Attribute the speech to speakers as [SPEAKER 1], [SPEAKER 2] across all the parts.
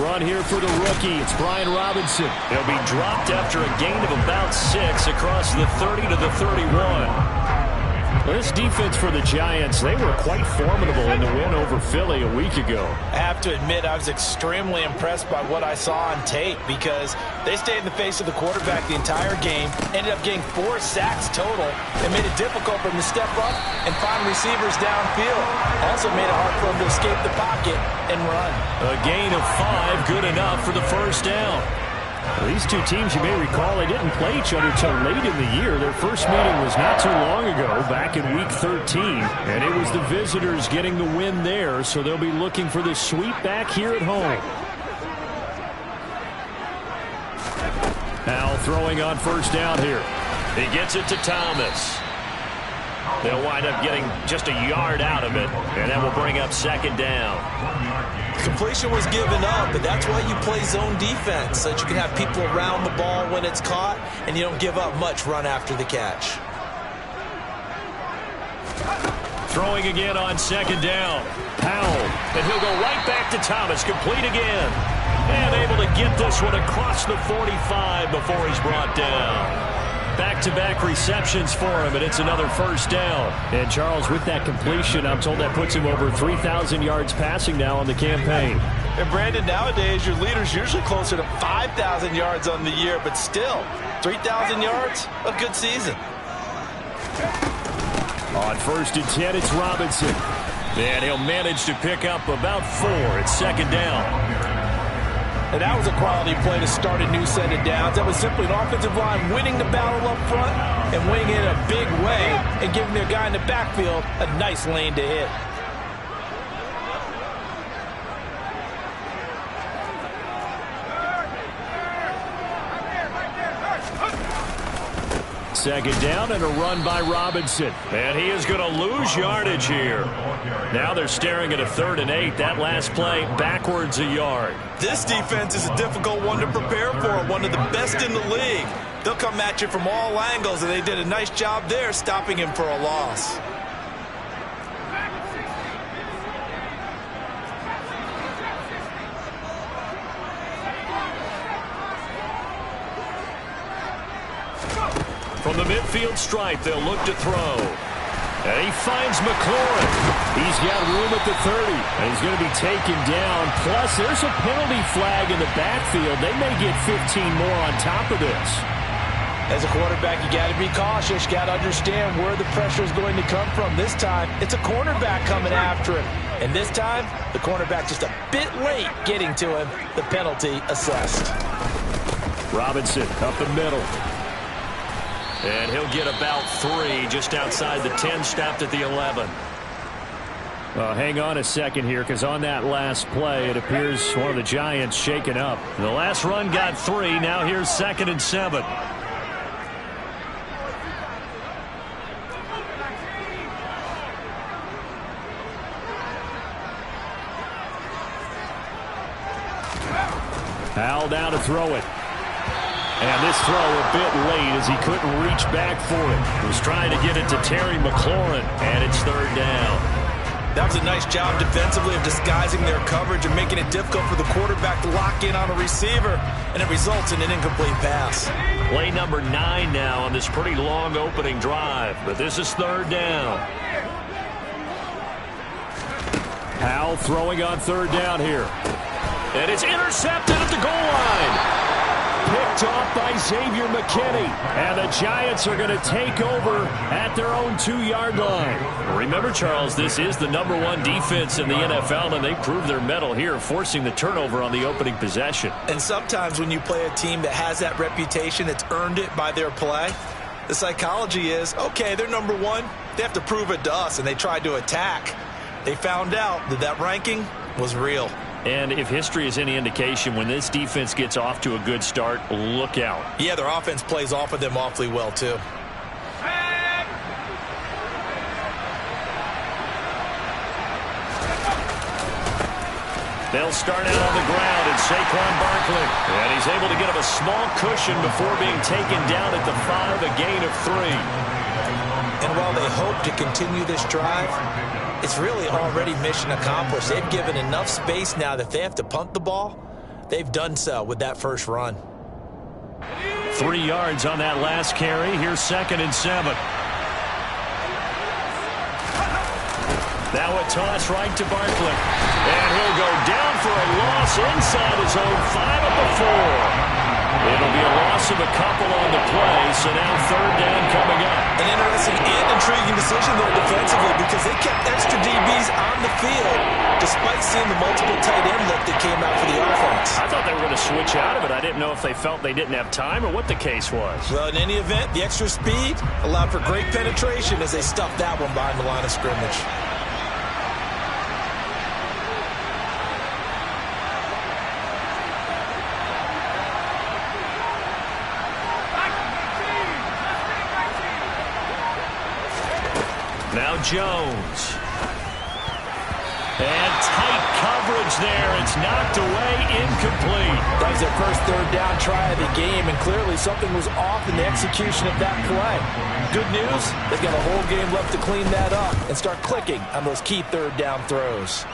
[SPEAKER 1] run here for the rookie. It's Brian Robinson.
[SPEAKER 2] He'll be dropped after a gain of about 6 across the 30 to the 31.
[SPEAKER 1] This defense for the Giants, they were quite formidable in the win over Philly a week ago.
[SPEAKER 3] I have to admit, I was extremely impressed by what I saw on tape because they stayed in the face of the quarterback the entire game, ended up getting 4 sacks total, and made it difficult for him to step up and find receivers downfield. Also made it hard for him to escape the pocket and run.
[SPEAKER 2] A gain of 5, good enough for the first down.
[SPEAKER 1] Well, these two teams, you may recall, they didn't play each other till late in the year. Their first meeting was not too long ago, back in Week 13. And it was the visitors getting the win there, so they'll be looking for the sweep back here at home. Now throwing on first down here.
[SPEAKER 2] He gets it to Thomas. They'll wind up getting just a yard out of it, and that will bring up second down.
[SPEAKER 3] Completion was given up, but that's why you play zone defense, so that you can have people around the ball when it's caught, and you don't give up much run after the catch.
[SPEAKER 2] Throwing again on second down. Powell, and he'll go right back to Thomas, complete again. And able to get this one across the 45 before he's brought down. Back-to-back receptions for him, and it's another first down.
[SPEAKER 1] And Charles, with that completion, I'm told that puts him over 3,000 yards passing now on the campaign.
[SPEAKER 3] And Brandon, nowadays your leader's usually closer to 5,000 yards on the year, but still, 3,000 yards, a good season.
[SPEAKER 1] On 1st and 10, it's Robinson.
[SPEAKER 2] And he'll manage to pick up about 4 at second down.
[SPEAKER 3] And that was a quality play to start a new set of downs. That was simply an offensive line winning the battle up front and winning it in a big way and giving their guy in the backfield a nice lane to hit.
[SPEAKER 1] Second down and a run by Robinson.
[SPEAKER 2] And he is going to lose yardage here. Now they're staring at a 3rd and 8. That last play backwards a yard.
[SPEAKER 3] This defense is a difficult one to prepare for, one of the best in the league. They'll come at you from all angles, and they did a nice job there stopping him for a loss.
[SPEAKER 2] From the midfield stripe, they'll look to throw. And he finds McLaurin.
[SPEAKER 1] He's got room at the 30. And he's going to be taken down. Plus, there's a penalty flag in the backfield. They may get 15 more on top of this.
[SPEAKER 3] As a quarterback, you got to be cautious. You got to understand where the pressure is going to come from. This time, it's a cornerback coming after him. And this time, the cornerback just a bit late getting to him. The penalty assessed.
[SPEAKER 1] Robinson up the middle.
[SPEAKER 2] And he'll get about 3 just outside the 10, stopped at the 11.
[SPEAKER 1] Hang on a second here, because on that last play, it appears one of the Giants shaken up.
[SPEAKER 2] The last run got 3. Now here's 2nd and 7.
[SPEAKER 1] Powell down to throw it. And this throw a bit late as he couldn't reach back for it.
[SPEAKER 2] He was trying to get it to Terry McLaurin, and it's 3rd down.
[SPEAKER 3] That was a nice job defensively of disguising their coverage and making it difficult for the quarterback to lock in on a receiver, and it results in an incomplete pass.
[SPEAKER 2] Play number 9 now on this pretty long opening drive, but this is 3rd down.
[SPEAKER 1] Powell throwing on 3rd down here.
[SPEAKER 2] And it's intercepted at the goal line.
[SPEAKER 1] Picked off by Xavier McKinney. And the Giants are going to take over at their own 2-yard line.
[SPEAKER 2] Remember, Charles, this is the #1 defense in the NFL, and they proved their mettle here, forcing the turnover on the opening possession.
[SPEAKER 3] And sometimes when you play a team that has that reputation, that's earned it by their play, the psychology is, okay, they're #1. They have to prove it to us, and they tried to attack. They found out that that ranking was real.
[SPEAKER 2] And if history is any indication, when this defense gets off to a good start, look out.
[SPEAKER 3] Yeah, their offense plays off of them awfully well, too.
[SPEAKER 2] They'll start out on the ground, and Saquon Barkley. And he's able to get him a small cushion before being taken down at the 5, a gain of 3.
[SPEAKER 3] And while they hope to continue this drive, it's really already mission accomplished. They've given enough space now that if they have to punt the ball, they've done so with that first run.
[SPEAKER 2] 3 yards on that last carry. Here's 2nd and 7. Now a toss right to Barkley. And he'll go down for a loss inside his own 5 at the 4. It'll be a loss of a couple on the play, so now 3rd down coming up.
[SPEAKER 3] An interesting and intriguing decision there defensively because they kept extra DBs on the field despite seeing the multiple tight end look that came out for the offense.
[SPEAKER 1] I thought they were going to switch out of it. I didn't know if they felt they didn't have time or what the case was.
[SPEAKER 3] Well, in any event, the extra speed allowed for great penetration as they stuffed that one behind the line of scrimmage.
[SPEAKER 2] Now Jones. And tight coverage there. It's knocked away, incomplete.
[SPEAKER 3] That was their first 3rd down try of the game, and clearly something was off in the execution of that play. Good news, they've got a whole game left to clean that up and start clicking on those key 3rd down throws.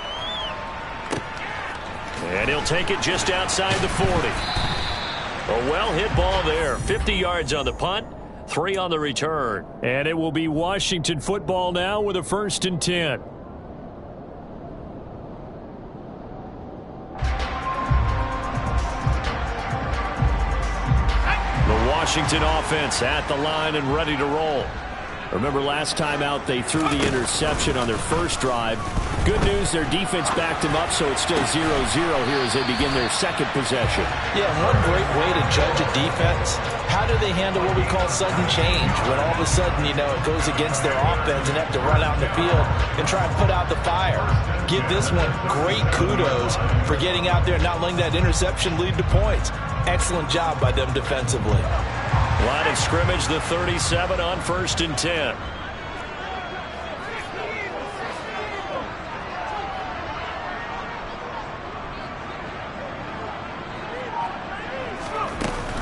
[SPEAKER 2] And he'll take it just outside the 40. A well-hit ball there. 50 yards on the punt. 3 on the return.
[SPEAKER 1] And it will be Washington football now with a 1st and 10.
[SPEAKER 2] The Washington offense at the line and ready to roll.
[SPEAKER 1] Remember last time out they threw the interception on their first drive. Good news, their defense backed them up, so it's still 0-0 here as they begin their 2nd possession.
[SPEAKER 3] Yeah, one great way to judge a defense, how do they handle what we call sudden change? When all of a sudden, you know, it goes against their offense and they have to run out in the field and try and put out the fire. Give this one great kudos for getting out there and not letting that interception lead to points. Excellent job by them defensively.
[SPEAKER 2] Line of scrimmage, the 37 on 1st and 10.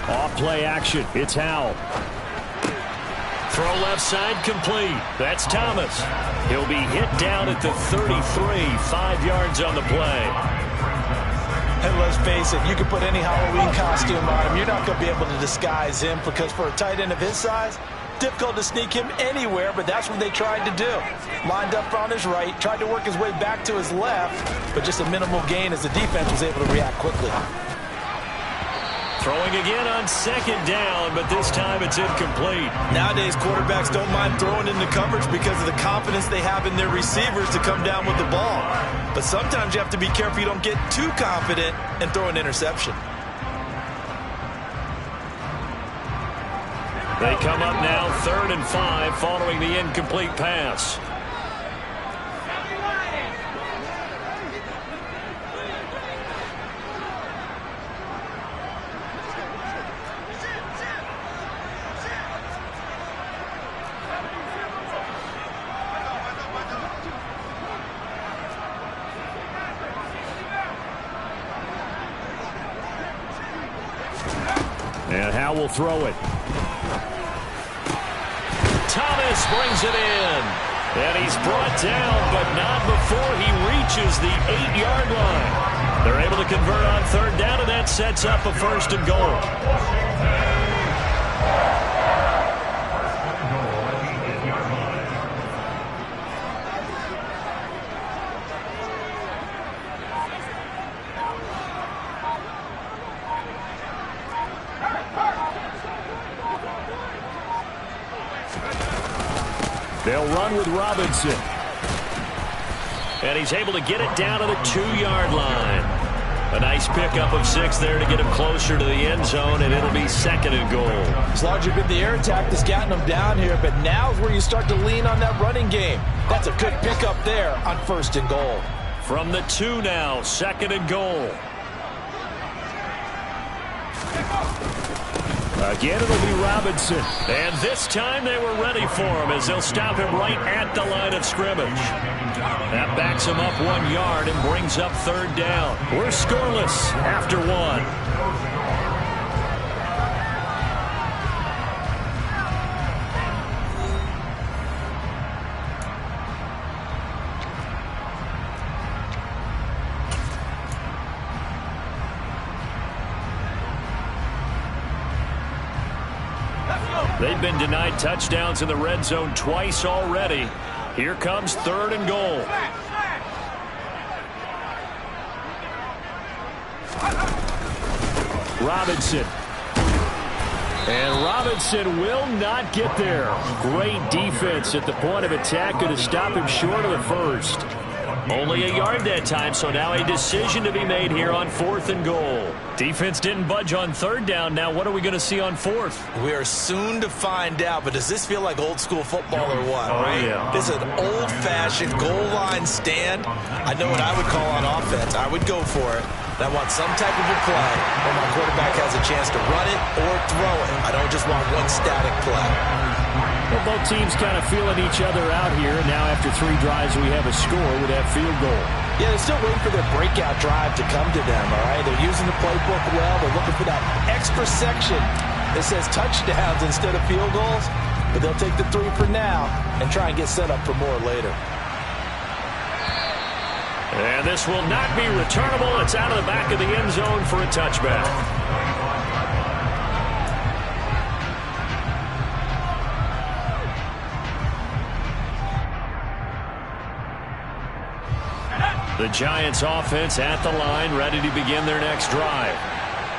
[SPEAKER 1] Off play action. It's Howell.
[SPEAKER 2] Throw left side complete. That's Thomas. He'll be hit down at the 33. 5 yards on the play.
[SPEAKER 3] And let's face it, you can put any Halloween costume on him. You're not going to be able to disguise him because for a tight end of his size, difficult to sneak him anywhere, but that's what they tried to do. Lined up on his right, tried to work his way back to his left, but just a minimal gain as the defense was able to react quickly.
[SPEAKER 2] Throwing again on 2nd down, but this time it's incomplete.
[SPEAKER 3] Nowadays, quarterbacks don't mind throwing into coverage because of the confidence they have in their receivers to come down with the ball. But sometimes you have to be careful you don't get too confident and throw an interception.
[SPEAKER 2] They come up now 3rd and 5 following the incomplete pass.
[SPEAKER 1] And Howell will throw it.
[SPEAKER 2] Thomas brings it in. And he's brought down, but not before he reaches the 8-yard line. They're able to convert on 3rd down, and that sets up a 1st and goal.
[SPEAKER 1] They'll run with Robinson.
[SPEAKER 2] And he's able to get it down to the 2-yard line. A nice pickup of 6 there to get him closer to the end zone, and it'll be 2nd and goal.
[SPEAKER 3] It's largely been the air attack that's gotten them down here, but now's where you start to lean on that running game. That's a good pickup there on 1st and goal.
[SPEAKER 2] From the 2 now, 2nd and goal.
[SPEAKER 1] Again, it'll be Robinson.
[SPEAKER 2] And this time they were ready for him as they'll stop him right at the line of scrimmage. That backs him up 1 yard and brings up 3rd down. We're scoreless after 1. They've been denied touchdowns in the red zone twice already. Here comes 3rd and goal.
[SPEAKER 1] Robinson. And Robinson will not get there. Great defense at the point of attack. Going to stop him short of the first.
[SPEAKER 2] Only a yard that time, so now a decision to be made here on 4th and goal. Defense didn't budge on 3rd down. Now what are we going to see on 4th?
[SPEAKER 3] We are soon to find out, but does this feel like old school football or what?
[SPEAKER 2] Oh,
[SPEAKER 3] right?
[SPEAKER 2] yeah.
[SPEAKER 3] This is an old-fashioned goal line stand. I know what I would call on offense. I would go for it. And I want some type of a play where my quarterback has a chance to run it or throw it. I don't just want one static play.
[SPEAKER 1] Well, both teams kind of feeling each other out here. Now after 3 drives, we have a score with that field goal.
[SPEAKER 3] Yeah, they're still waiting for their breakout drive to come to them, all right? They're using the playbook well. They're looking for that extra section that says touchdowns instead of field goals. But they'll take the 3 for now and try and get set up for more later.
[SPEAKER 2] And this will not be returnable. It's out of the back of the end zone for a touchback. The Giants offense at the line, ready to begin their next drive.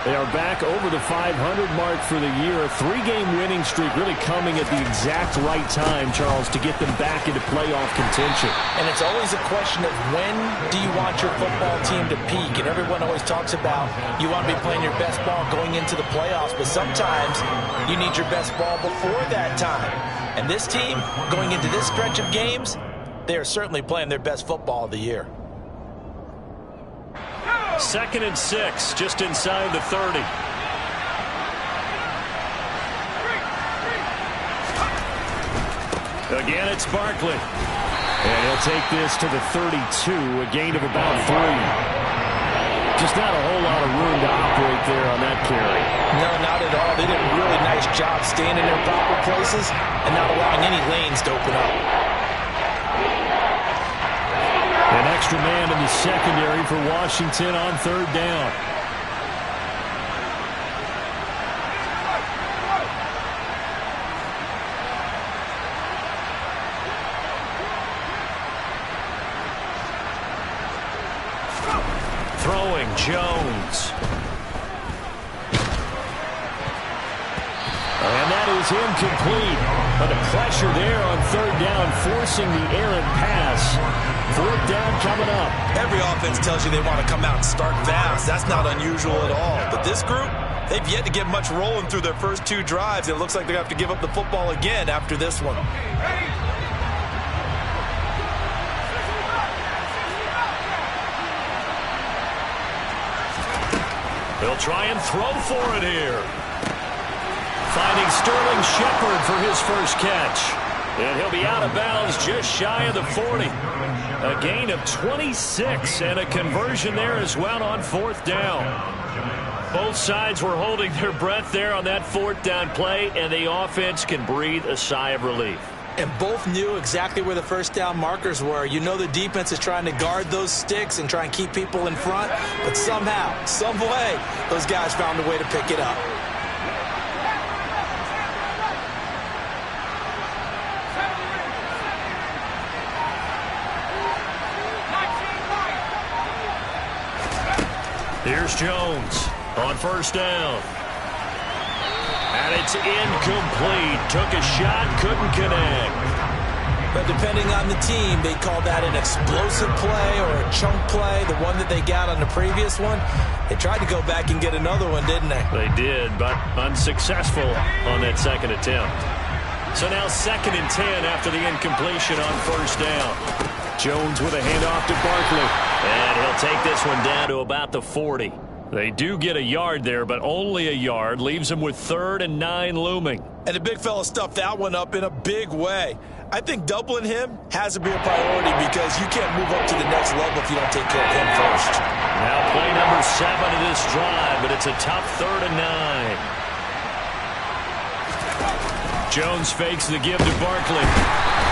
[SPEAKER 1] They are back over the 500 mark for the year. A 3-game winning streak really coming at the exact right time, Charles, to get them back into playoff contention.
[SPEAKER 3] And it's always a question of when do you want your football team to peak? And everyone always talks about you want to be playing your best ball going into the playoffs, but sometimes you need your best ball before that time. And this team, going into this stretch of games, they are certainly playing their best football of the year.
[SPEAKER 2] 2nd and 6, just inside the 30. Again, it's Barkley.
[SPEAKER 1] And he'll take this to the 32, a gain of about 3. Just not a whole lot of room to operate there on that carry.
[SPEAKER 3] No, not at all. They did a really nice job staying in their proper places and not allowing any lanes to open up.
[SPEAKER 1] An extra man in the secondary for Washington on 3rd down.
[SPEAKER 2] Throwing Jones.
[SPEAKER 1] And that is incomplete. But the pressure there on 3rd down, forcing the errant pass. 4th down coming up.
[SPEAKER 3] Every offense tells you they want to come out and start fast. That's not unusual at all. But this group, they've yet to get much rolling through their first 2 drives. It looks like they're going to have to give up the football again after this one.
[SPEAKER 2] They'll try and throw for it here. Finding Sterling Shepard for his first catch. And he'll be out of bounds just shy of the 40. A gain of 26 and a conversion there as well on 4th down. Both sides were holding their breath there on that 4th down play, and the offense can breathe a sigh of relief.
[SPEAKER 3] And both knew exactly where the first down markers were. You know the defense is trying to guard those sticks and try and keep people in front, but somehow, some way, those guys found a way to pick it up.
[SPEAKER 2] Here's Jones on 1st down. And it's incomplete. Took a shot, couldn't connect.
[SPEAKER 3] But depending on the team, they call that an explosive play or a chunk play, the one that they got on the previous one. They tried to go back and get another one, didn't they?
[SPEAKER 2] They did, but unsuccessful on that 2nd attempt. So now 2nd and 10 after the incompletion on 1st down.
[SPEAKER 1] Jones with a handoff to Barkley.
[SPEAKER 2] And he'll take this one down to about the 40. They do get a yard there, but only a yard. Leaves them with 3rd and 9 looming.
[SPEAKER 3] And the big fella stuffed that one up in a big way. I think doubling him has to be a priority because you can't move up to the next level if you don't take care of him first.
[SPEAKER 2] Now play number 7 of this drive, but it's a tough 3rd and 9. Jones fakes the give to Barkley.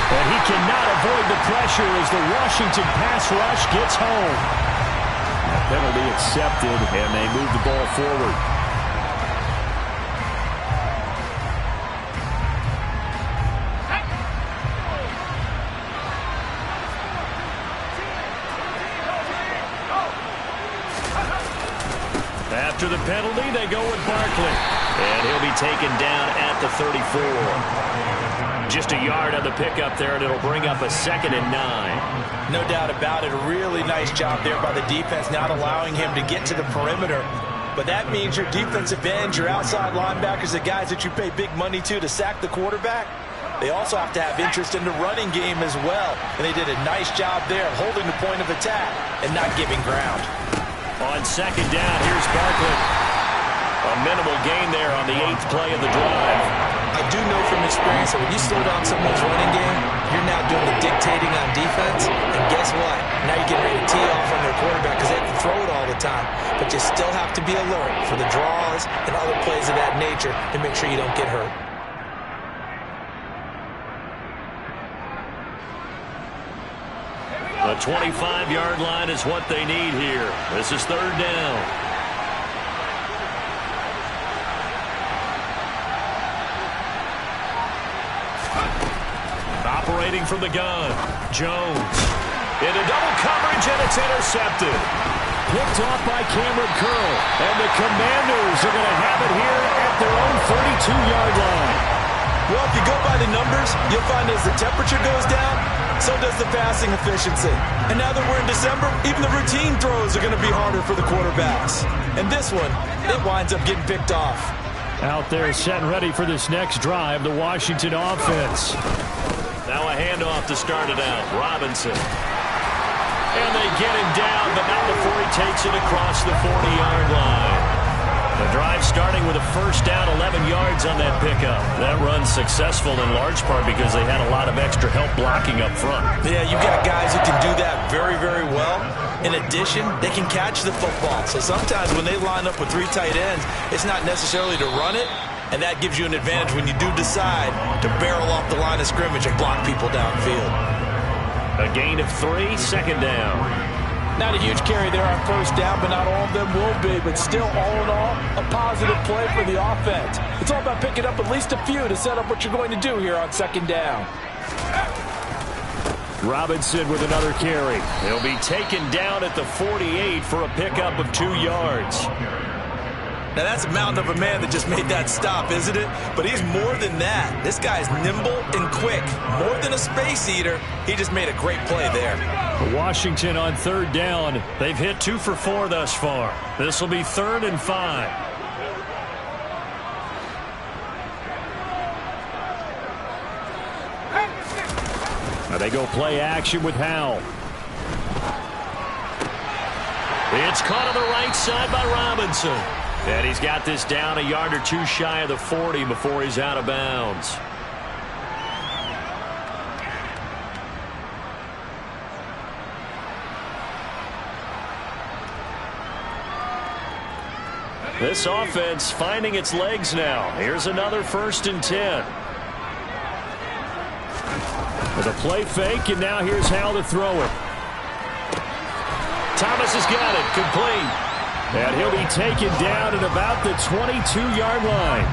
[SPEAKER 1] And he cannot avoid the pressure as the Washington pass rush gets home. Penalty accepted, and they move the ball forward.
[SPEAKER 2] After the penalty, they go with Barkley. And he'll be taken down at the 34. Just a yard on the pickup there, and it'll bring up a 2nd and 9.
[SPEAKER 3] No doubt about it. A really nice job there by the defense, not allowing him to get to the perimeter. But that means your defensive ends, your outside linebackers, the guys that you pay big money to sack the quarterback, they also have to have interest in the running game as well. And they did a nice job there of holding the point of attack and not giving ground.
[SPEAKER 2] On 2nd down, here's Barkley. A minimal gain there on the 8th play of the drive.
[SPEAKER 3] I do know from experience that when you slow down someone's running game, you're now doing the dictating on defense. And guess what? Now you're getting ready to tee off on their quarterback because they have to throw it all the time. But you still have to be alert for the draws and other plays of that nature to make sure you don't get hurt.
[SPEAKER 2] The 25-yard line is what they need here. This is 3rd down. Operating from the gun, Jones. Into double coverage, and it's intercepted.
[SPEAKER 1] Picked off by Cameron Curl. And the Commanders are going to have it here at their own 32-yard line.
[SPEAKER 3] Well, if you go by the numbers, you'll find as the temperature goes down, so does the passing efficiency. And now that we're in December, even the routine throws are going to be harder for the quarterbacks. And this one, it winds up getting picked off.
[SPEAKER 1] Out there set and ready for this next drive, the Washington offense.
[SPEAKER 2] Now a handoff to start it out. Robinson. And they get him down, but not before he takes it across the 40-yard line. The drive starting with a 1st down, 11 yards on that pickup. That run's successful in large part because they had a lot of extra help blocking up front.
[SPEAKER 3] Yeah, you've got guys who can do that very, very well. In addition, they can catch the football. So sometimes when they line up with 3 tight ends, it's not necessarily to run it, and that gives you an advantage when you do decide to barrel off the line of scrimmage and block people downfield.
[SPEAKER 2] A gain of 3, 2nd down.
[SPEAKER 3] Not a huge carry there on 1st down, but not all of them will be. But still, all in all, a positive play for the offense. It's all about picking up at least a few to set up what you're going to do here on 2nd down.
[SPEAKER 1] Robinson with another carry.
[SPEAKER 2] He'll be taken down at the 48 for a pickup of 2 yards.
[SPEAKER 3] Now, that's a mountain of a man that just made that stop, isn't it? But he's more than that. This guy's nimble and quick. More than a space eater, he just made a great play there.
[SPEAKER 1] Washington on 3rd down.
[SPEAKER 2] They've hit 2 for 4 thus far. This will be 3rd and 5.
[SPEAKER 1] Now they go play action with Howell.
[SPEAKER 2] It's caught on the right side by Robinson. And he's got this down a yard or 2 shy of the 40 before he's out of bounds. This offense finding its legs now. Here's another 1st and 10.
[SPEAKER 1] With a play fake, and now here's Howell to throw it.
[SPEAKER 2] Thomas has got it. Complete.
[SPEAKER 1] And he'll be taken down at about the 22-yard line.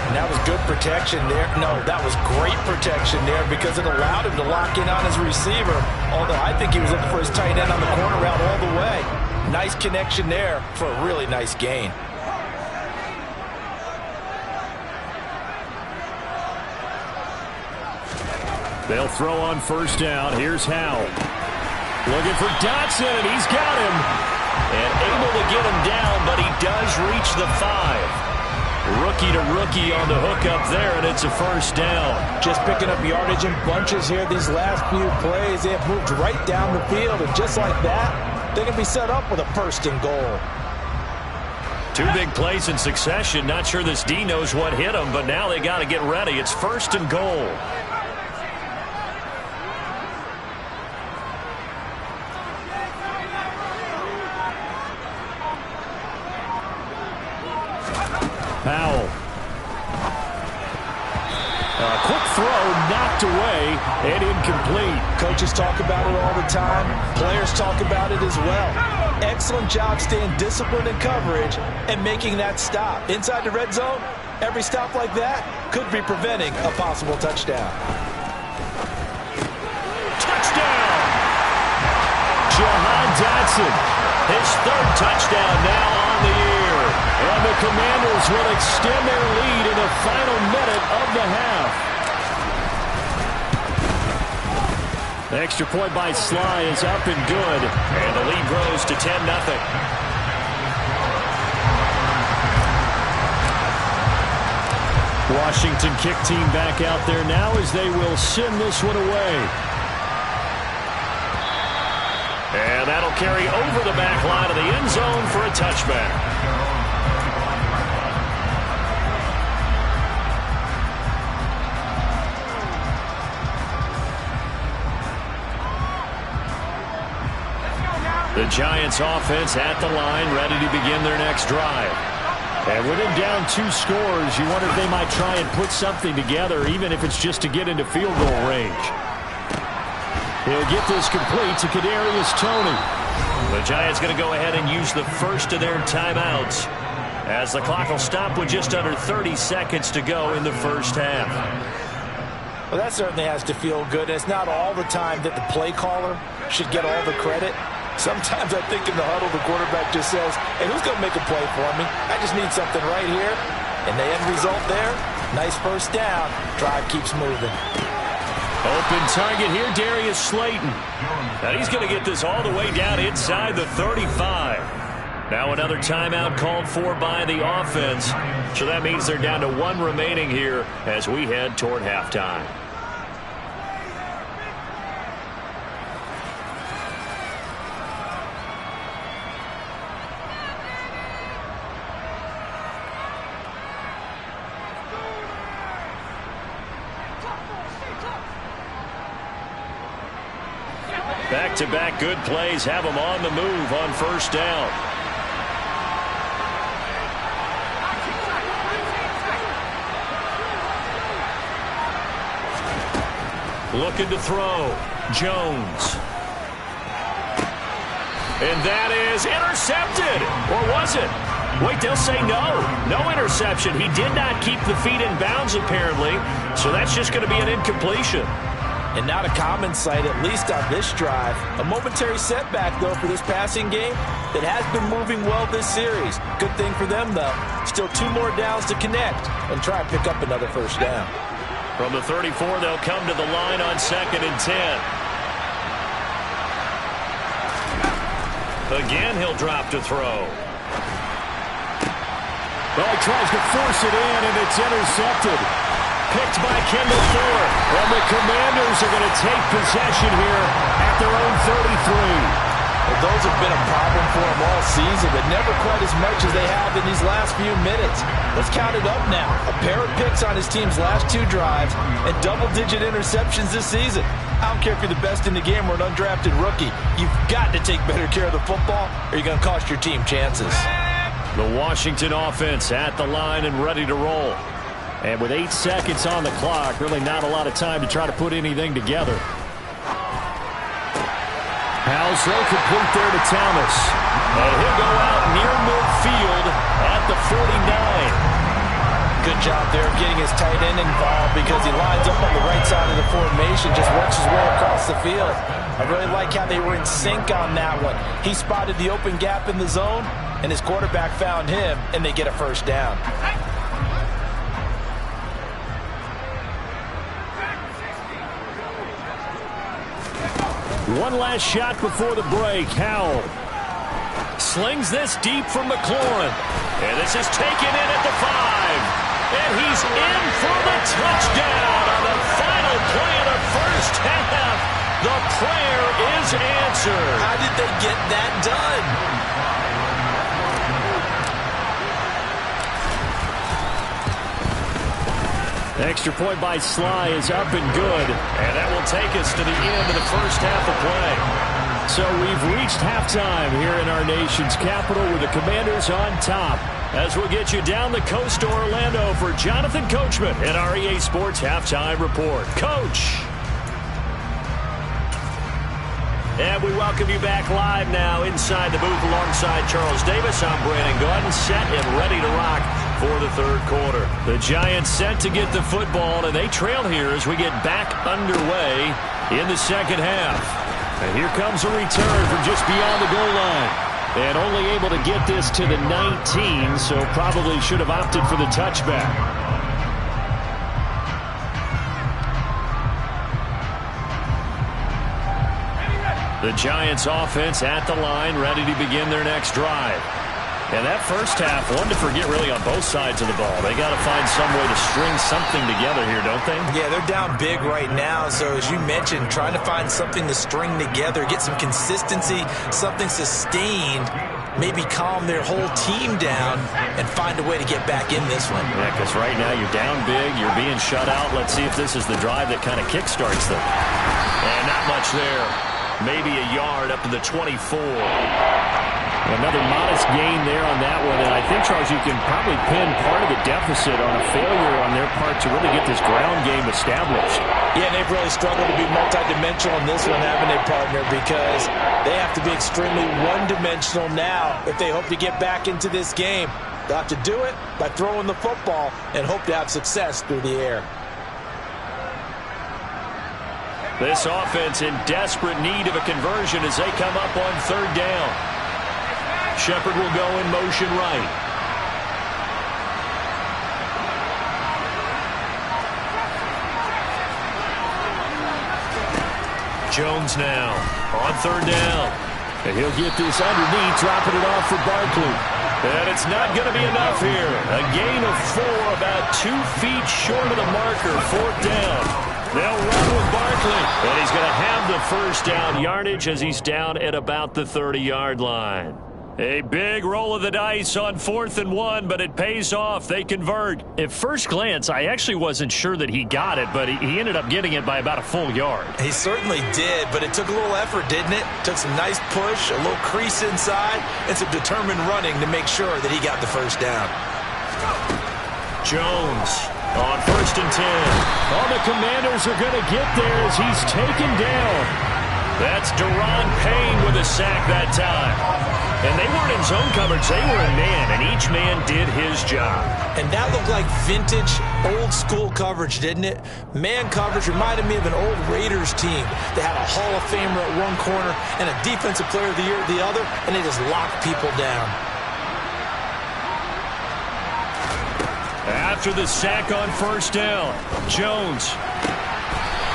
[SPEAKER 3] And that was good protection there. No, that was great protection there because it allowed him to lock in on his receiver. Although I think he was looking for his tight end on the corner route all the way. Nice connection there for a really nice gain.
[SPEAKER 1] They'll throw on 1st down. Here's Howell. Looking for Dotson, and he's got him.
[SPEAKER 2] And able to get him down, but he does reach the 5. Rookie to rookie on the hook up there, and it's a 1st down.
[SPEAKER 3] Just picking up yardage in bunches here these last few plays. They have moved right down the field, and just like that, they can be set up with a 1st and goal.
[SPEAKER 2] 2 big plays in succession. Not sure this D knows what hit him, but now they got to get ready. It's 1st and goal.
[SPEAKER 1] Powell. A quick throw knocked away and incomplete.
[SPEAKER 3] Coaches talk about it all the time. Players talk about it as well. Excellent job staying disciplined in coverage and making that stop. Inside the red zone, every stop like that could be preventing a possible touchdown.
[SPEAKER 2] Touchdown!
[SPEAKER 1] Jahan Dotson.
[SPEAKER 2] His 3rd touchdown now on on the year.
[SPEAKER 1] And the Commanders will extend their lead in the final minute of the half. The extra point by Sly is up and good.
[SPEAKER 2] And the lead grows to 10-0.
[SPEAKER 1] Washington kick team back out there now as they will send this one away.
[SPEAKER 2] And that'll carry over the back line of the end zone for a touchback. The Giants offense at the line, ready to begin their next drive.
[SPEAKER 1] And with him down 2 scores, you wonder if they might try and put something together, even if it's just to get into field goal range. He'll get this complete to Kadarius Toney.
[SPEAKER 2] The Giants going to go ahead and use the first of their timeouts, as the clock will stop with just under 30 seconds to go in the first half.
[SPEAKER 3] Well, that certainly has to feel good. It's not all the time that the play caller should get all the credit. Sometimes I think in the huddle, the quarterback just says, hey, who's going to make a play for me? I just need something right here. And the end result there, nice first down. Drive keeps moving.
[SPEAKER 2] Open target here, Darius Slayton. Now he's going to get this all the way down inside the 35. Now another timeout called for by the offense. So that means they're down to 1 remaining here as we head toward halftime. Back-to-back good plays have them on the move on first down. Looking to throw. Jones. And that is intercepted. Or was it? Wait, they'll say no. No interception. He did not keep the feet in bounds, apparently. So that's just going to be an incompletion.
[SPEAKER 3] And not a common sight, at least on this drive. A momentary setback, though, for this passing game that has been moving well this series. Good thing for them, though. Still 2 more downs to connect and try and pick up another first down.
[SPEAKER 2] From the 34, they'll come to the line on 2nd and 10. Again, he'll drop to throw.
[SPEAKER 1] Well, he tries to force it in, and it's intercepted. Picked by Kendall Ford. And the Commanders are going to take possession here at their own 33.
[SPEAKER 3] Well, those have been a problem for them all season, but never quite as much as they have in these last few minutes. Let's count it up now. A pair of picks on his team's last 2 drives and double-digit interceptions this season. I don't care if you're the best in the game or an undrafted rookie. You've got to take better care of the football or you're going to cost your team chances.
[SPEAKER 1] The Washington offense at the line and ready to roll. And with 8 seconds on the clock, really not a lot of time to try to put anything together. Powell's throw complete there to Thomas.
[SPEAKER 2] And he'll go out near midfield at the 49.
[SPEAKER 3] Good job there of getting his tight end involved because he lines up on the right side of the formation, just works his way across the field. I really like how they were in sync on that one. He spotted the open gap in the zone, and his quarterback found him, and they get a first down.
[SPEAKER 1] One last shot before the break. Howell slings this deep from McLaurin.
[SPEAKER 2] And this is taken in at the 5. And he's in for the touchdown on the final play of the first half. The prayer is answered.
[SPEAKER 3] How did they get that done?
[SPEAKER 1] The extra point by Sly is up and good.
[SPEAKER 2] And that will take us to the end of the first half of play.
[SPEAKER 1] So we've reached halftime here in our nation's capital with the Commanders on top.
[SPEAKER 2] As we'll get you down the coast to Orlando for Jonathan Coachman and our EA Sports Halftime Report. Coach! And we welcome you back live now inside the booth alongside Charles Davis. I'm Brandon Gordon, set and ready to rock for the third quarter. The Giants set to get the football, and they trail here as we get back underway in the second half.
[SPEAKER 1] And here comes a return from just beyond the goal line. And only able to get this to the 19, so probably should have opted for the touchback. The Giants offense at the line, ready to begin their next drive. And that first half, one to forget really on both sides of the ball. They got to find some way to string something together here, don't they?
[SPEAKER 3] Yeah, they're down big right now. So as you mentioned, trying to find something to string together, get some consistency, something sustained, maybe calm their whole team down and find a way to get back in this one.
[SPEAKER 1] Yeah, because right now you're down big, you're being shut out. Let's see if this is the drive that kind of kickstarts them. And not much there. Maybe a yard up to the 24. Another modest gain there on that one, and I think, Charles, you can probably pin part of the deficit on a failure on their part to really get this ground game established.
[SPEAKER 3] Yeah, they've really struggled to be multidimensional in this one, haven't they, partner? Because they have to be extremely one-dimensional now if they hope to get back into this game. They'll have to do it by throwing the football and hope to have success through the air.
[SPEAKER 2] This offense in desperate need of a conversion as they come up on third down. Shepard will go in motion right. Jones now on third down.
[SPEAKER 1] And he'll get this underneath, dropping it off for Barkley.
[SPEAKER 2] And it's not going to be enough here. A gain of 4, about 2 feet short of the marker, fourth down. They'll run with Barkley. And he's going to have the first down yardage as he's down at about the 30-yard line. A big roll of the dice on 4th and 1, but it pays off. They convert.
[SPEAKER 1] At first glance, I actually wasn't sure that he got it, but he ended up getting it by about a full yard.
[SPEAKER 3] He certainly did, but it took a little effort, didn't it? Took some nice push, a little crease inside, and some determined running to make sure that he got the first down.
[SPEAKER 2] Jones on 1st and 10.
[SPEAKER 1] All the Commanders are going to get there as he's taken down.
[SPEAKER 2] That's Deron Payne with a sack that time. And they weren't in zone coverage, they were in man, and each man did his job.
[SPEAKER 3] And that looked like vintage, old-school coverage, didn't it? Man coverage reminded me of an old Raiders team. They had a Hall of Famer at one corner and a Defensive Player of the Year at the other, and they just locked people down.
[SPEAKER 2] After the sack on first down, Jones.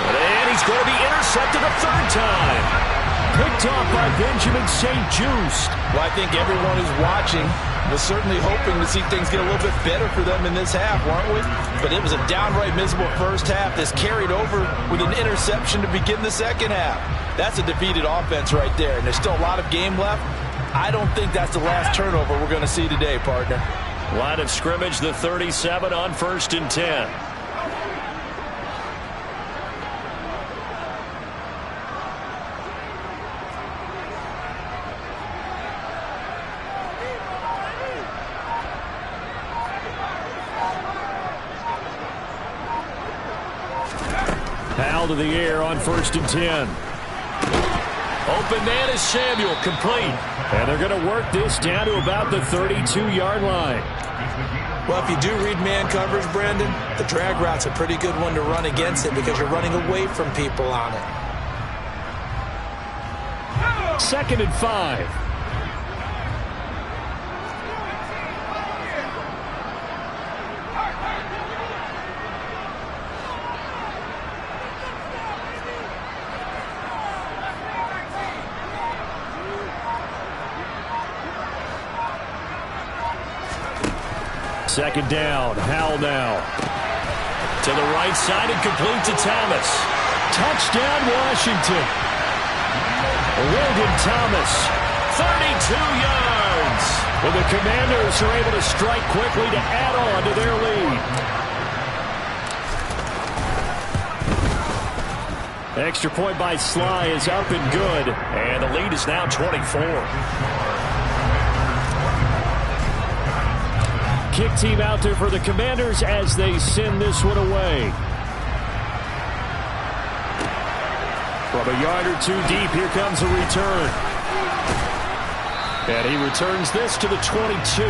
[SPEAKER 2] And he's going to be intercepted a third time.
[SPEAKER 1] Picked off by Benjamin St-Juste.
[SPEAKER 3] Well, I think everyone who's watching was certainly hoping to see things get a little bit better for them in this half, weren't we? But it was a downright miserable first half. This carried over with an interception to begin the second half. That's a defeated offense right there, and there's still a lot of game left. I don't think that's the last turnover we're going to see today, partner.
[SPEAKER 2] Line of scrimmage, the 37 on 1st and 10.
[SPEAKER 1] Powell to the air on 1st and 10.
[SPEAKER 2] Open man is Samuel, complete.
[SPEAKER 1] And they're going to work this down to about the 32-yard line.
[SPEAKER 3] Well, if you do read man coverage, Brandon, the drag route's a pretty good one to run against it because you're running away from people on it.
[SPEAKER 1] 2nd and 5. Second down, Howell now.
[SPEAKER 2] To the right side and complete to Thomas.
[SPEAKER 1] Touchdown, Washington. Logan Thomas,
[SPEAKER 2] 32 yards.
[SPEAKER 1] Well, the Commanders are able to strike quickly to add on to their lead. Extra point by Sly is up and good.
[SPEAKER 2] And the lead is now 24.
[SPEAKER 1] Kick team out there for the Commanders as they send this one away. From a yard or two deep, here comes a return. And he returns this to the 22.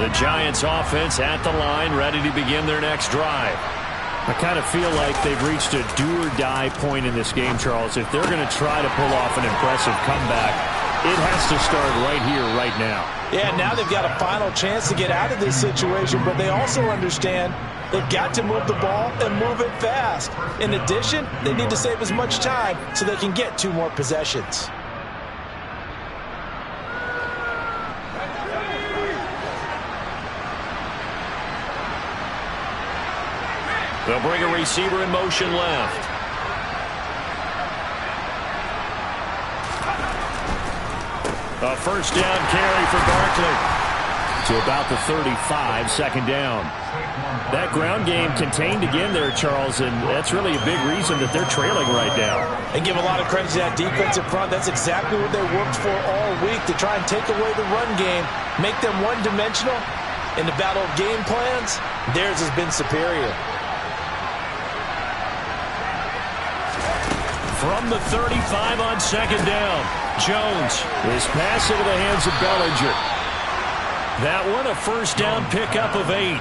[SPEAKER 1] The Giants offense at the line, ready to begin their next drive. I kind of feel like they've reached a do-or-die point in this game, Charles. If they're going to try to pull off an impressive comeback, it has to start right here, right now.
[SPEAKER 3] Yeah, now they've got a final chance to get out of this situation, but they also understand they've got to move the ball and move it fast. In addition, they need to save as much time so they can get 2 more possessions.
[SPEAKER 2] They'll bring a receiver in motion left. A first down carry for Barkley. To about the 35, second down. That ground game contained again there, Charles, and that's really a big reason that they're trailing right now.
[SPEAKER 3] And give a lot of credit to that defensive front. That's exactly what they worked for all week, to try and take away the run game, make them one-dimensional. In the battle of game plans, theirs has been superior.
[SPEAKER 2] From the 35 on second down, Jones.
[SPEAKER 1] His pass into the hands of Bellinger.
[SPEAKER 2] That one a first down pickup of 8.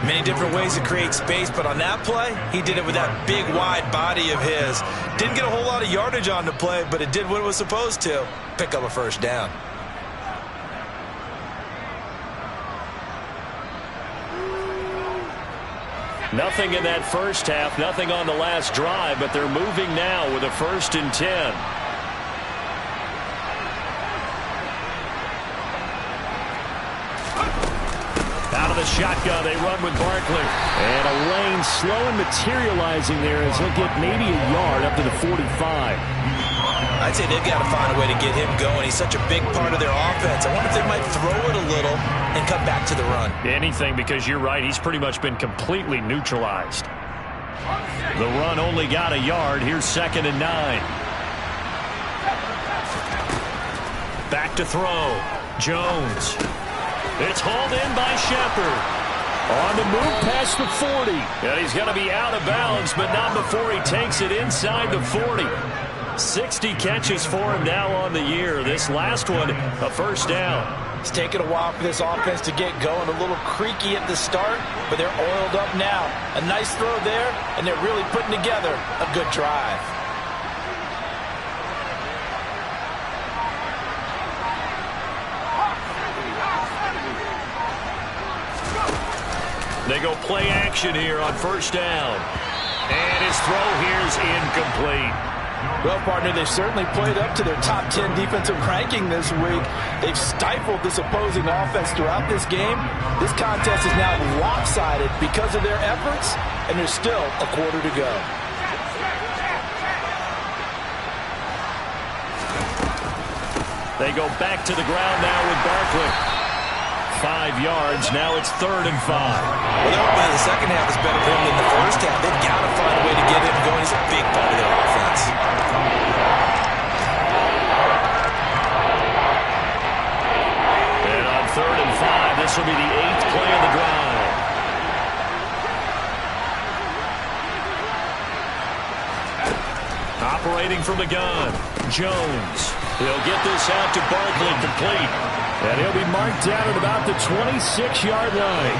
[SPEAKER 3] Many different ways to create space, but on that play, he did it with that big, wide body of his. Didn't get a whole lot of yardage on the play, but it did what it was supposed to. Pick up a first down.
[SPEAKER 2] Nothing in that first half, nothing on the last drive, but they're moving now with a 1st and 10. Out of the shotgun, they run with Barkley.
[SPEAKER 1] And a lane slow and materializing there as he'll get maybe a yard up to the 45.
[SPEAKER 3] I'd say they've got to find a way to get him going. He's such a big part of their offense. I wonder if they might throw it a little and come back to the run.
[SPEAKER 2] Anything, because you're right. He's pretty much been completely neutralized. The run only got a yard. Here's 2nd and 9. Back to throw. Jones. It's hauled in by Shepard.
[SPEAKER 1] On the move past the 40.
[SPEAKER 2] And he's going to be out of bounds, but not before he takes it inside the 40. 60 catches for him now on the year. This last one, a first down.
[SPEAKER 3] It's taken a while for this offense to get going. A little creaky at the start, but they're oiled up now. A nice throw there, and they're really putting together a good drive.
[SPEAKER 2] They go play action here on first down. And his throw here is incomplete.
[SPEAKER 3] Well, partner, they've certainly played up to their top 10 defensive ranking this week. They've stifled this opposing offense throughout this game. This contest is now lopsided because of their efforts, and there's still a quarter to go.
[SPEAKER 2] They go back to the ground now with Barkley. 5 yards. Now it's 3rd and 5.
[SPEAKER 3] Well, they're hoping the second half is better for him than the first half. They've got to find a way to get him going. He's a big part of their offense.
[SPEAKER 2] And on 3rd and 5, this will be the 8th play of the drive. Operating from the gun, Jones. He'll get this out to Barkley, complete.
[SPEAKER 1] And he'll be marked down at about the 26-yard line.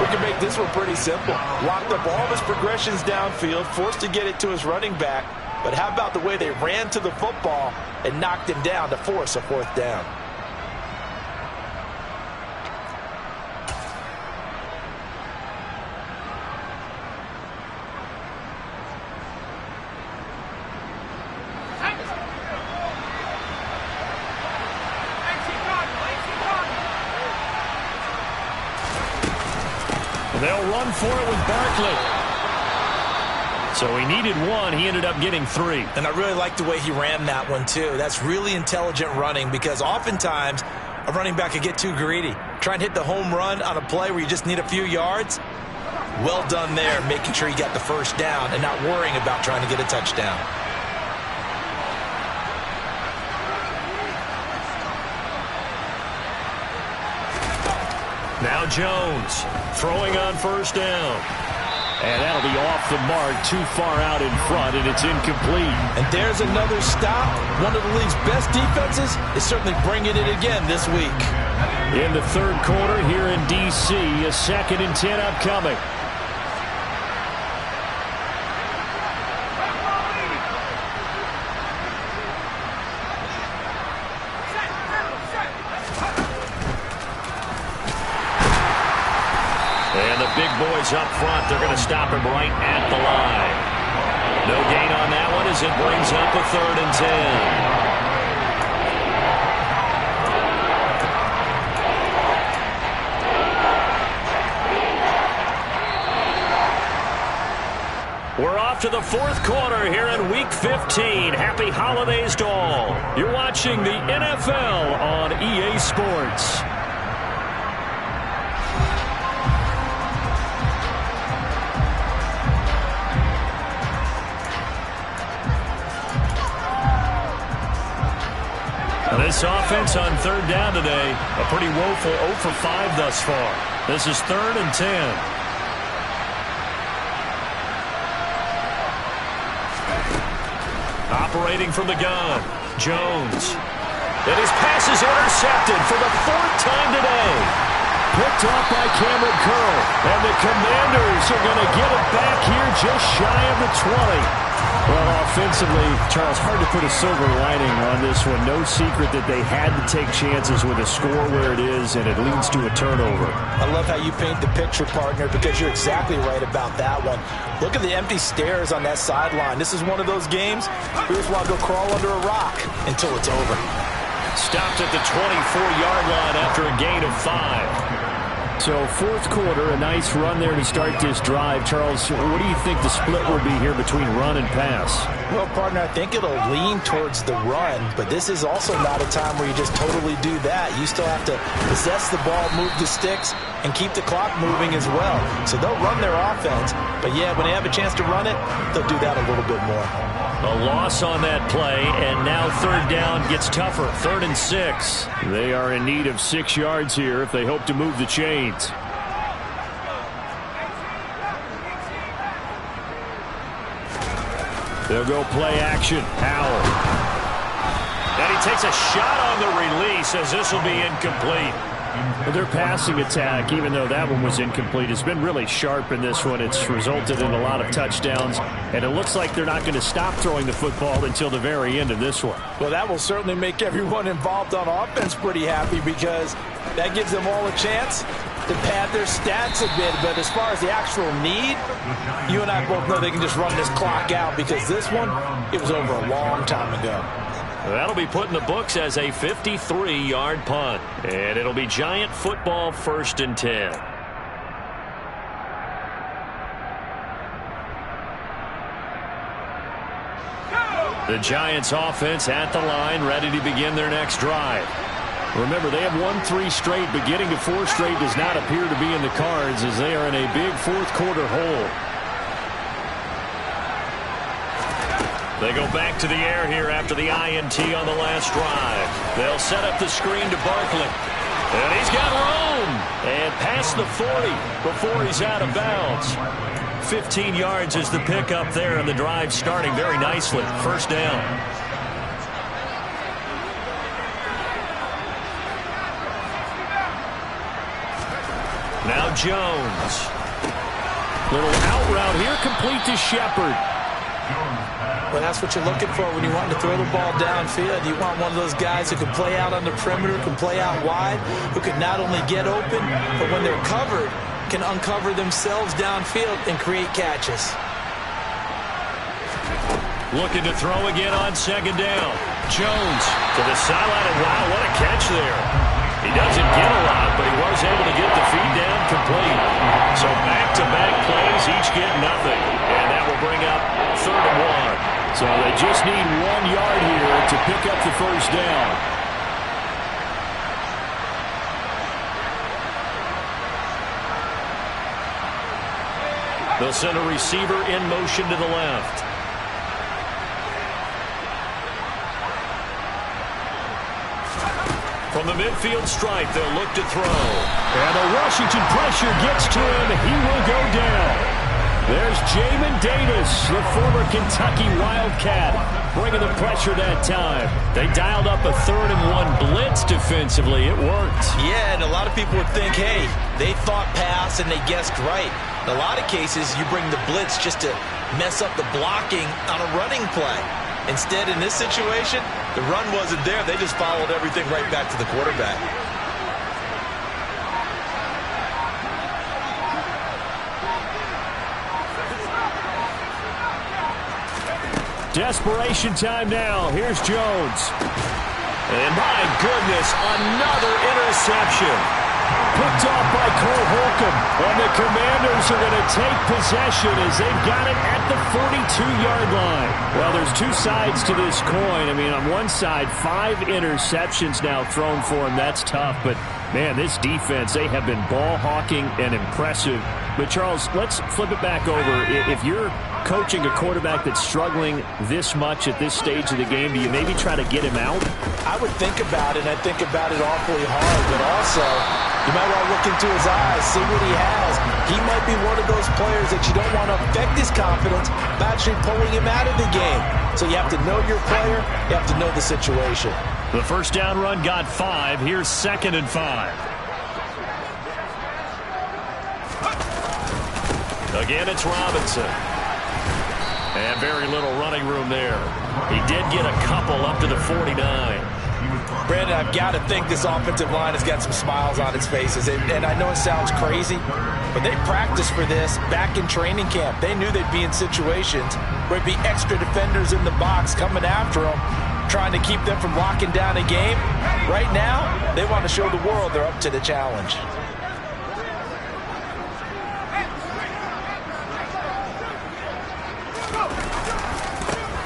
[SPEAKER 3] We can make this one pretty simple. Locked up all of his progressions downfield, forced to get it to his running back. But how about the way they ran to the football and knocked him down to force a 4th down?
[SPEAKER 2] They'll run for it with Barkley. So he needed 1. He ended up getting 3.
[SPEAKER 3] And I really like the way he ran that one, too. That's really intelligent running, because oftentimes a running back could get too greedy. Try and hit the home run on a play where you just need a few yards. Well done there, making sure he got the first down and not worrying about trying to get a touchdown.
[SPEAKER 2] Now Jones throwing on first down.
[SPEAKER 1] And that'll be off the mark, too far out in front, and it's incomplete.
[SPEAKER 3] And there's another stop. One of the league's best defenses is certainly bringing it again this week.
[SPEAKER 1] In the 3rd quarter here in D.C., a 2nd and 10 upcoming.
[SPEAKER 2] And the big boys up front, they're going to stop him right at the line. No gain on that one as it brings up a 3rd and 10. We're off to the 4th quarter here in Week 15. Happy holidays to all. You're watching the NFL on EA Sports. This offense on 3rd down today, a pretty woeful 0 for 5 thus far. This is 3rd and 10. Operating from the gun, Jones. And his pass is intercepted for the 4th time today.
[SPEAKER 1] Picked off by Cameron Curl. And the Commanders are going to get it back here just shy of the 20. Well, offensively, Charles, hard to put a silver lining on this one. No secret that they had to take chances with a score where it is, and it leads to a turnover.
[SPEAKER 3] I love how you paint the picture, partner, because you're exactly right about that one. Look at the empty stares on that sideline. This is one of those games we just want to go crawl under a rock until it's over.
[SPEAKER 2] Stopped at the 24-yard line after a gain of 5.
[SPEAKER 1] So 4th quarter, a nice run there to start this drive. Charles, what do you think the split will be here between run and pass?
[SPEAKER 3] Well, partner, I think it'll lean towards the run, but this is also not a time where you just totally do that. You still have to possess the ball, move the sticks, and keep the clock moving as well. So they'll run their offense, but yeah, when they have a chance to run it, they'll do that a little bit more.
[SPEAKER 2] A loss on that play, and now 3rd down gets tougher. 3rd and 6.
[SPEAKER 1] They are in need of 6 yards here if they hope to move the chains. They'll go play action. Howell.
[SPEAKER 2] And he takes a shot on the release as this will be incomplete.
[SPEAKER 1] Their passing attack, even though that one was incomplete, has been really sharp in this one. It's resulted in a lot of touchdowns, and it looks like they're not going to stop throwing the football until the very end of this one.
[SPEAKER 3] Well, that will certainly make everyone involved on offense pretty happy because that gives them all a chance to pad their stats a bit. But as far as the actual need, you and I both know they can just run this clock out because this one, it was over a long time ago.
[SPEAKER 2] That'll be put in the books as a 53-yard punt. And it'll be Giant football 1st and 10. The Giants offense at the line, ready to begin their next drive. Remember, they have won 3 straight, but getting to 4 straight does not appear to be in the cards as they are in a big 4th quarter hole. They go back to the air here after the INT on the last drive. They'll set up the screen to Barkley. And he's got room. And past the 40 before he's out of bounds. 15 yards is the pickup there, and the drive starting very nicely. 1st down. Now Jones.
[SPEAKER 1] Little out route here, complete to Shepard.
[SPEAKER 3] Well, that's what you're looking for when you want to throw the ball downfield. You want one of those guys who can play out on the perimeter, can play out wide, who can not only get open, but when they're covered, can uncover themselves downfield and create catches.
[SPEAKER 2] Looking to throw again on 2nd down. Jones to the sideline, and wow, what a catch there. He doesn't get a lot, but he was able to get the feed down complete. So back-to-back plays, each get nothing. And that will bring up 3rd and 1.
[SPEAKER 1] So they just need 1 yard here to pick up the 1st down.
[SPEAKER 2] They'll send a receiver in motion to the left. From the midfield stripe, they'll look to throw.
[SPEAKER 1] And the Washington pressure gets to him. He will go down. There's Jamin Davis, the former Kentucky Wildcat, bringing the pressure that time. They dialed up a 3rd and 1 blitz defensively. It worked.
[SPEAKER 3] Yeah, and a lot of people would think, hey, they thought pass and they guessed right. In a lot of cases, you bring the blitz just to mess up the blocking on a running play. Instead, in this situation, the run wasn't there. They just followed everything right back to the quarterback.
[SPEAKER 1] Desperation time now. Here's Jones.
[SPEAKER 2] And my goodness, another interception.
[SPEAKER 1] Picked off by Cole Holcomb. And the Commanders are going to take possession as they've got it at the 42-yard line. Well, there's two sides to this coin. I mean, on one side, 5 interceptions now thrown for him. That's tough. But, man, this defense, they have been ball hawking and impressive. But, Charles, let's flip it back over. If you're coaching a quarterback that's struggling this much at this stage of the game, do you maybe try to get him out?
[SPEAKER 3] I would think about it, and I think about it awfully hard, but also you might want to look into his eyes, see what he has. He might be one of those players that you don't want to affect his confidence by actually pulling him out of the game. So you have to know your player, you have to know the situation.
[SPEAKER 2] The first down run got 5. Here's 2nd and 5. Again, it's Robinson. And very little running room there. He did get a couple up to the 49.
[SPEAKER 3] Brandon, I've got to think this offensive line has got some smiles on its faces. And I know it sounds crazy, but they practiced for this back in training camp. They knew they'd be in situations where it'd be extra defenders in the box coming after them, trying to keep them from locking down a game. Right now, they want to show the world they're up to the challenge.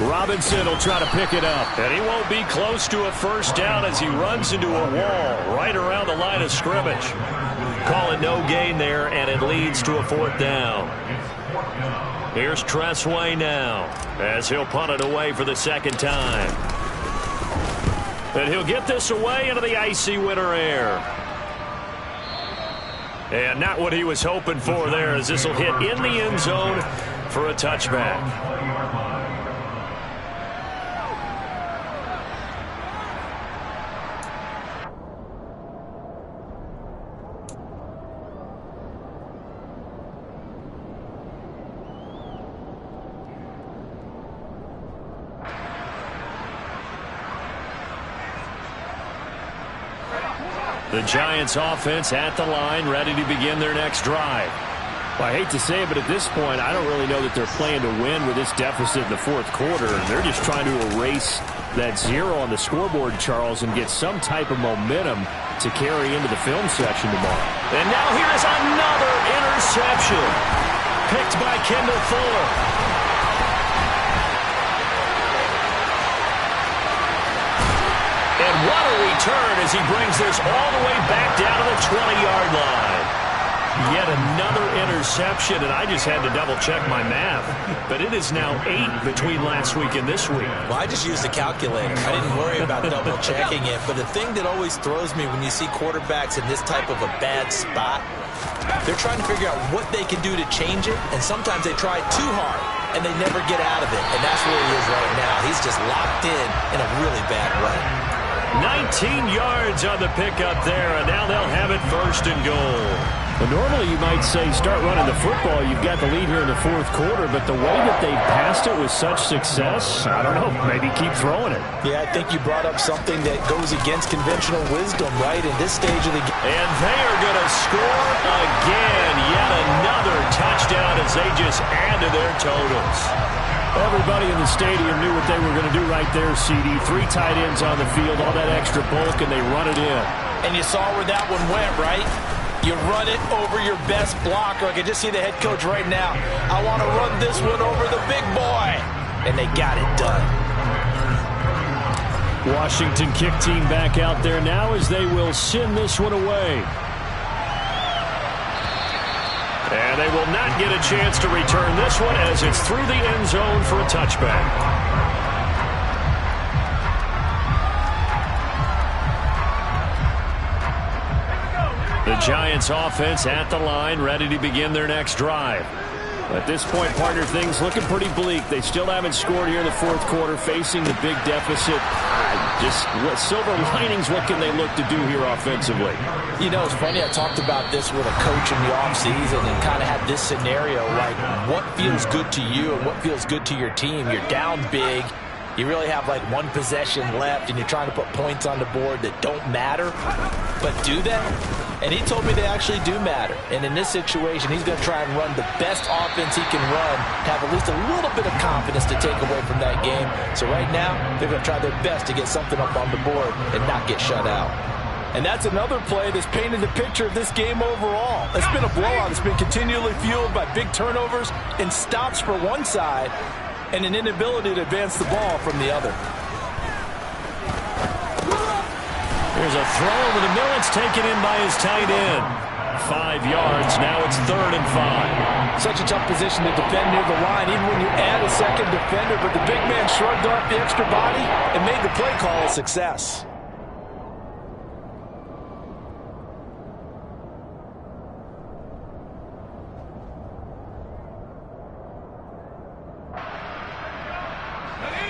[SPEAKER 1] Robinson will try to pick it up.
[SPEAKER 2] And he won't be close to a first down as he runs into a wall right around the line of scrimmage. Calling no gain there, and it leads to a 4th down. Here's Tressway now as he'll punt it away for the 2nd time. And he'll get this away into the icy winter air. And not what he was hoping for there, as this will hit in the end zone for a touchback. The Giants offense at the line, ready to begin their next drive.
[SPEAKER 1] Well, I hate to say it, but at this point, I don't really know that they're playing to win with this deficit in the 4th quarter. They're just trying to erase that 0 on the scoreboard, Charles, and get some type of momentum to carry into the film section tomorrow.
[SPEAKER 2] And now here is another interception, picked by Kendall Fuller. And what a return as he brings this all the way back down to the 20-yard line. Yet another interception, and I just had to double-check my math. But it is now 8 between last week and this week.
[SPEAKER 3] Well, I just used a calculator. I didn't worry about double-checking it. But the thing that always throws me when you see quarterbacks in this type of a bad spot, they're trying to figure out what they can do to change it, and sometimes they try too hard, and they never get out of it. And that's where he is right now. He's just locked in a really bad way.
[SPEAKER 2] 19 yards on the pickup there, and now they'll have it 1st and goal.
[SPEAKER 1] Well, normally you might say start running the football. You've got the lead here in the 4th quarter, but the way that they've passed it with such success, I don't know, maybe keep throwing it.
[SPEAKER 3] Yeah, I think you brought up something that goes against conventional wisdom, right, in this stage of the game.
[SPEAKER 2] And they are going to score again. Yet another touchdown as they just add to their totals.
[SPEAKER 1] Everybody in the stadium knew what they were going to do right there, CD. 3 tight ends on the field, all that extra bulk, and they run it in.
[SPEAKER 3] And you saw where that one went, right? You run it over your best blocker. I can just see the head coach right now. I want to run this one over the big boy. And they got it done.
[SPEAKER 1] Washington kick team back out there now as they will send this one away.
[SPEAKER 2] And they will not get a chance to return this one as it's through the end zone for a touchback. The Giants offense at the line, ready to begin their next drive.
[SPEAKER 1] At this point, partner, things looking pretty bleak. They still haven't scored here in the 4th quarter, facing the big deficit. Just what silver linings, what can they look to do here offensively?
[SPEAKER 3] You know, it's funny, I talked about this with a coach in the offseason and kind of had this scenario, like what feels good to you and what feels good to your team. You're down big. You really have like 1 possession left, and you're trying to put points on the board that don't matter. But do that? And he told me they actually do matter. And in this situation, he's going to try and run the best offense he can run, have at least a little bit of confidence to take away from that game. So right now, they're going to try their best to get something up on the board and not get shut out. And that's another play that's painted the picture of this game overall. It's been a blowout. It's been continually fueled by big turnovers and stops for one side and an inability to advance the ball from the other.
[SPEAKER 2] Here's a throw over the middle. It's taken in by his tight end. 5 yards. Now it's 3rd and 5.
[SPEAKER 3] Such a tough position to defend near the line, even when you add a second defender. But the big man shrugged off the extra body and made the play call a success.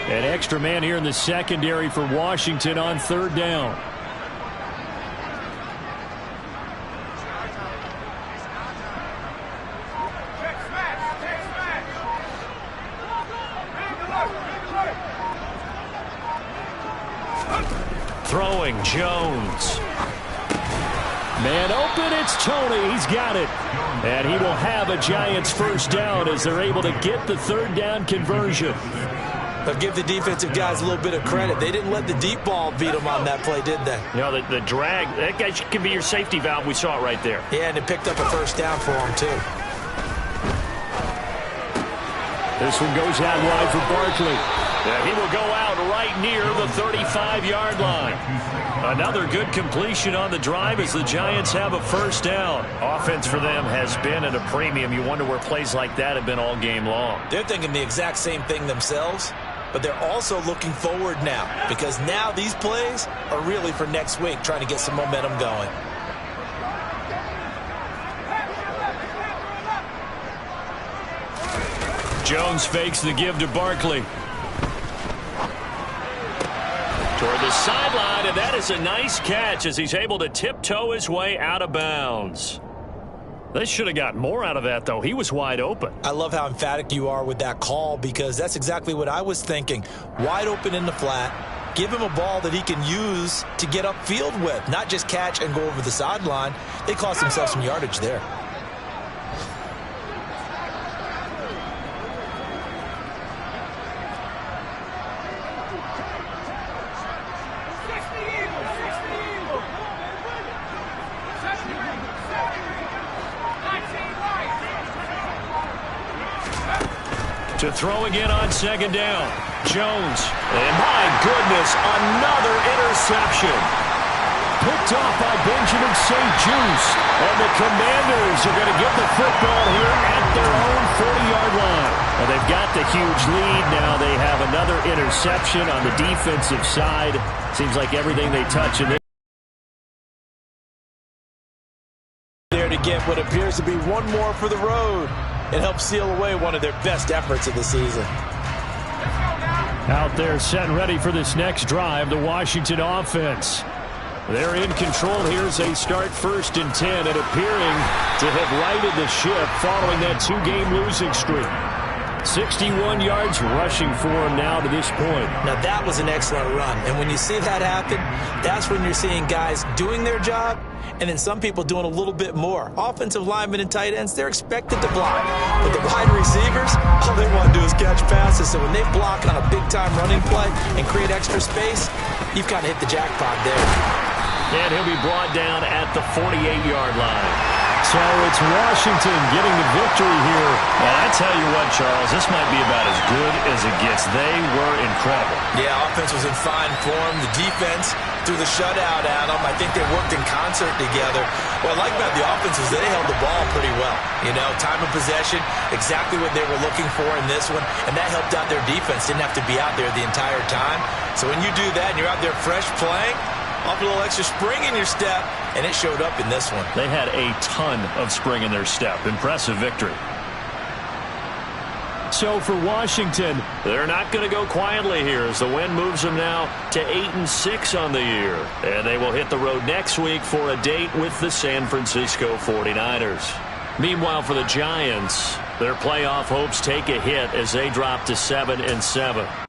[SPEAKER 1] An extra man here in the secondary for Washington on 3rd down.
[SPEAKER 2] Throwing, Jones.
[SPEAKER 1] Man open, it's Tony. He's got it. And he will have a Giants first down as they're able to get the 3rd down conversion.
[SPEAKER 3] But give the defensive guys a little bit of credit. They didn't let the deep ball beat them on that play, did they?
[SPEAKER 2] You know, the drag, that guy can be your safety valve. We saw it right there.
[SPEAKER 3] Yeah, and it picked up a first down for him, too.
[SPEAKER 1] This one goes out wide for Barkley.
[SPEAKER 2] Yeah, he will go out right near the 35-yard line. Another good completion on the drive as the Giants have a first down. Offense for them has been at a premium. You wonder where plays like that have been all game long.
[SPEAKER 3] They're thinking the exact same thing themselves, but they're also looking forward now because now these plays are really for next week, trying to get some momentum going.
[SPEAKER 2] Jones fakes the give to Barkley. Toward the sideline, and that is a nice catch as he's able to tiptoe his way out of bounds. They should have got more out of that, though. He was wide open.
[SPEAKER 3] I love how emphatic you are with that call because that's exactly what I was thinking. Wide open in the flat. Give him a ball that he can use to get upfield with, not just catch and go over the sideline. They cost themselves some yardage there.
[SPEAKER 2] To throw again on 2nd down. Jones. And my goodness, another interception.
[SPEAKER 1] Picked off by Benjamin St. Juice. And the Commanders are going to get the football here at their own 40-yard line. Well, they've got the huge lead. Now they have another interception on the defensive side. Seems like everything they touch in this.
[SPEAKER 3] There to get what appears to be one more for the road. It helps seal away one of their best efforts of the season.
[SPEAKER 1] Out there set ready for this next drive, the Washington offense. They're in control here as they start 1st and 10 and appearing to have righted the ship following that 2-game losing streak. 61 yards rushing for him now to this point.
[SPEAKER 3] Now that was an excellent run. And when you see that happen, that's when you're seeing guys doing their job and then some people doing a little bit more. Offensive linemen and tight ends, they're expected to block. But the wide receivers, all they want to do is catch passes. So when they block on a big-time running play and create extra space, you've kind of hit the jackpot there.
[SPEAKER 2] And he'll be brought down at the 48-yard line.
[SPEAKER 1] So it's Washington getting the victory here.
[SPEAKER 2] And I tell you what, Charles, this might be about as good as it gets. They were incredible.
[SPEAKER 3] Yeah, offense was in fine form. The defense threw the shutout at them. I think they worked in concert together. What I like about the offense is they held the ball pretty well. You know, time of possession, exactly what they were looking for in this one, and that helped out their defense. Didn't have to be out there the entire time. So when you do that and you're out there fresh playing, off a little extra spring in your step, and it showed up in this one.
[SPEAKER 2] They had a ton of spring in their step. Impressive victory.
[SPEAKER 1] So for Washington,
[SPEAKER 2] they're not going to go quietly here as the win moves them now to 8-6 on the year. And they will hit the road next week for a date with the San Francisco 49ers. Meanwhile, for the Giants, their playoff hopes take a hit as they drop to 7-7.